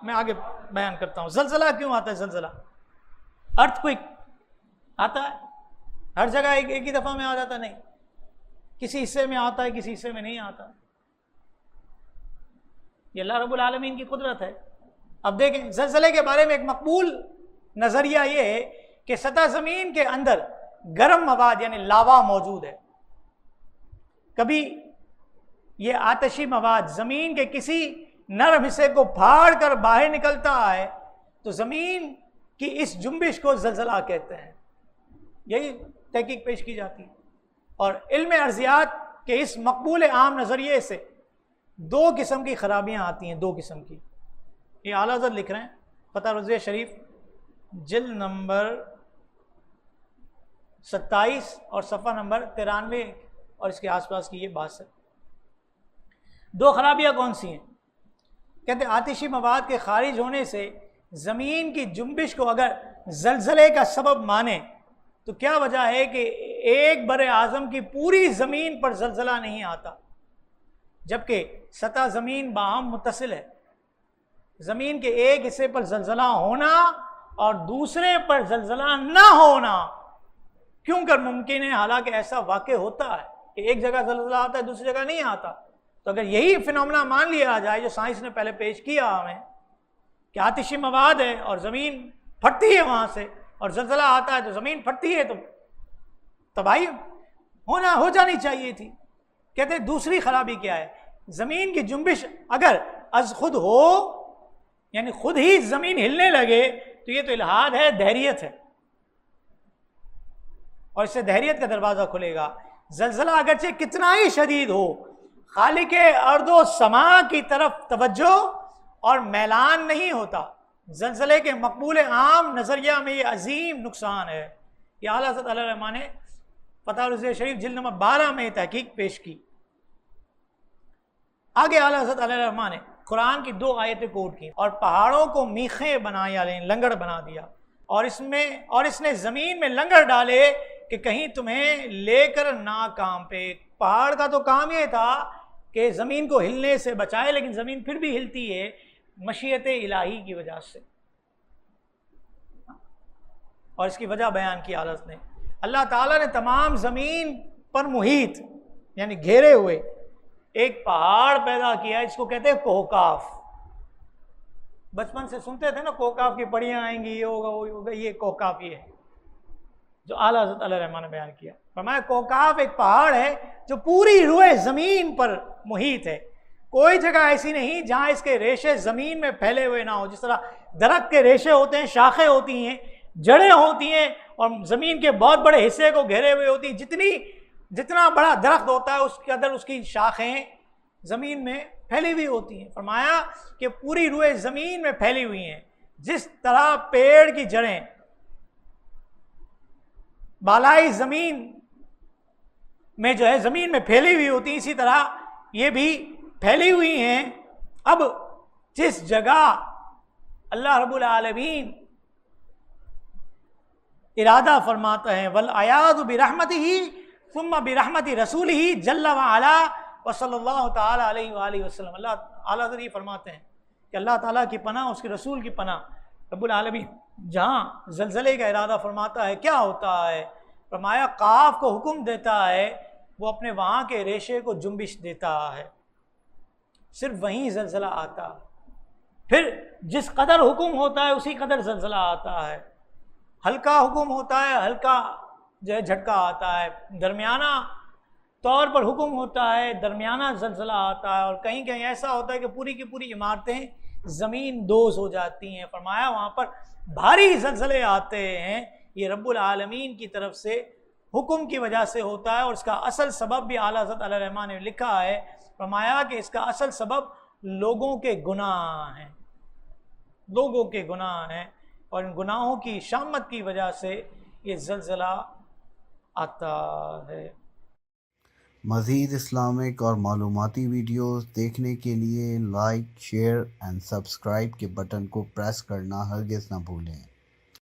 میں آگے بیان کرتا ہوں زلزلہ کیوں آتا ہے. زلزلہ ارتھ کوئک آتا ہے ہر جگہ ایک ہی دفعہ میں آ جاتا نہیں, کسی حصے میں آتا ہے کسی حصے میں نہیں آتا. یہ اللہ رب العالمین کی قدرت ہے. اب دیکھیں زلزلے کے بارے میں ایک مقبول نظریہ یہ ہے کہ سطح زمین کے اندر گرم مواد یعنی لاوا موجود ہے. کبھی یہ آتشی مواد زمین کے کسی نرم حصے کو پھاڑ کر باہر نکلتا ہے تو زمین کی اس جنبش کو زلزلہ کہتے ہیں. یہی تحقیق پیش کی جاتی ہے. اور علم ارضیات کے اس مقبول عام نظریے سے دو قسم کی خرابیاں آتی ہیں, دو قسم کی. یہ اعلیٰ حضرت لکھ رہے ہیں فتح رضویہ شریف جلد نمبر 27 اور صفحہ نمبر 93 اور اس کے آس پاس کی یہ بات ہے. دو خرابیاں کون سی ہیں؟ کہتے ہیں آتشی مواد کے خارج ہونے سے زمین کی جنبش کو اگر زلزلے کا سبب مانے تو کیا وجہ ہے کہ ایک بر اعظم کی پوری زمین پر زلزلہ نہیں آتا جبکہ سطح زمین باہم متصل ہے. زمین کے ایک حصے پر زلزلہ ہونا اور دوسرے پر زلزلہ نہ ہونا کیوں کر ممکن ہے, حالانکہ ایسا واقع ہوتا ہے کہ ایک جگہ زلزلہ آتا ہے دوسری جگہ نہیں آتا. تو اگر یہی فنومنا مان لیا جائے جو سائنس نے پہلے پیش کیا ہمیں کہ آتشی مواد ہے اور زمین پھٹتی ہے وہاں سے اور زلزلہ آتا ہے تو زمین پھٹتی ہے تو تباہی ہو جانی چاہیے تھی. کہتے ہیں دوسری خرابی کیا ہے, زمین کی جنبش اگر از خود ہو یعنی خود ہی زمین ہلنے لگے تو یہ تو الحاد ہے, دہریت ہے, اور اس سے دہریت کا دروازہ کھلے گا. زلزلہ اگرچہ کتنا ہی شدید ہو خالق ارض و سما کی طرف توجہ اور میلان نہیں ہوتا. زلزلے کے مقبول عام نظریہ میں یہ عظیم نقصان ہے. یہ اعلیٰ حضرت علیہ الرحمٰن نے فتح رضویہ شریف جلد نمبر 12 میں تحقیق پیش کی. آگے اعلیٰ حضرت علیہ الرحمٰن نے قرآن کی 2 آیتیں کوٹ کی اور پہاڑوں کو میخیں بنایا, لنگڑ بنا دیا, اور اس نے زمین میں لنگڑ ڈالے کہ کہیں تمہیں لے کر نہ کام پہ. پہاڑ کا تو کام یہ تھا کہ زمین کو ہلنے سے بچائے, لیکن زمین پھر بھی ہلتی ہے مشیت الہی کی وجہ سے, اور اس کی وجہ بیان کی حالت نے. اللہ تعالیٰ نے تمام زمین پر محیط یعنی گھیرے ہوئے ایک پہاڑ پیدا کیا ہے, اس کو کہتے ہیں کوہکاف. بچپن سے سنتے تھے نا کوہکاف کی پڑیاں آئیں گی, یہ ہوگا وہ ہوگا, یہ کوہکاف یہ ہے جو اعلیٰ حضرت علیہ الرحمٰن نے بیان کیا. فرمایا کوہکاف ایک پہاڑ ہے جو پوری روئے زمین پر محیط ہے. کوئی جگہ ایسی نہیں جہاں اس کے ریشے زمین میں پھیلے ہوئے نہ ہو. جس طرح درخت کے ریشے ہوتے ہیں, شاخیں ہوتی ہیں, جڑیں ہوتی ہیں اور زمین کے بہت بڑے حصے کو گھیرے ہوئے ہوتی ہیں. جتنا بڑا درخت ہوتا ہے اس کے اندر اس کی شاخیں زمین میں پھیلی ہوئی ہوتی ہیں. فرمایا کہ پوری روئے زمین میں پھیلی ہوئی ہیں. جس طرح پیڑ کی جڑیں بالائی زمین میں جو ہے زمین میں پھیلی ہوئی ہوتی ہیں, اسی طرح یہ بھی پھیلی ہوئی ہیں. اب جس جگہ اللہ رب العالمین ارادہ فرماتا ہے والعیاذ برحمتہ ثم برحمت رسولہ جل وعلا وصلی اللہ تعالی علیہ وآلہ وسلم. اللہ اعلیٰ حضرت یہ فرماتے ہیں کہ اللہ تعالیٰ کی پناہ, اس کے رسول کی پناہ. رب العالمین جہاں زلزلے کا ارادہ فرماتا ہے کیا ہوتا ہے؟ فرمایا قاف کو حکم دیتا ہے, وہ اپنے وہاں کے ریشے کو جنبش دیتا ہے, صرف وہیں زلزلہ آتا. پھر جس قدر حکم ہوتا ہے اسی قدر زلزلہ آتا ہے. ہلکا حکم ہوتا ہے, ہلکا جو ہے جھٹکا آتا ہے. درمیانہ طور پر حکم ہوتا ہے, درمیانہ زلزلہ آتا ہے. اور کہیں کہیں ایسا ہوتا ہے کہ پوری کی پوری عمارتیں زمین دوز ہو جاتی ہیں. فرمایا وہاں پر بھاری زلزلے آتے ہیں. یہ رب العالمین کی طرف سے حکم کی وجہ سے ہوتا ہے, اور اس کا اصل سبب بھی اعلیٰ حضرت علیہ الرحمٰن نے لکھا ہے. فرمایا کہ اس کا اصل سبب لوگوں کے گناہ ہیں, لوگوں کے گناہ ہیں, اور ان گناہوں کی شامت کی وجہ سے یہ زلزلہ آتا ہے. مزید اسلامک اور معلوماتی ویڈیوز دیکھنے کے لیے لائک، شیئر اینڈ سبسکرائب کے بٹن کو پریس کرنا ہرگز نہ بھولیں.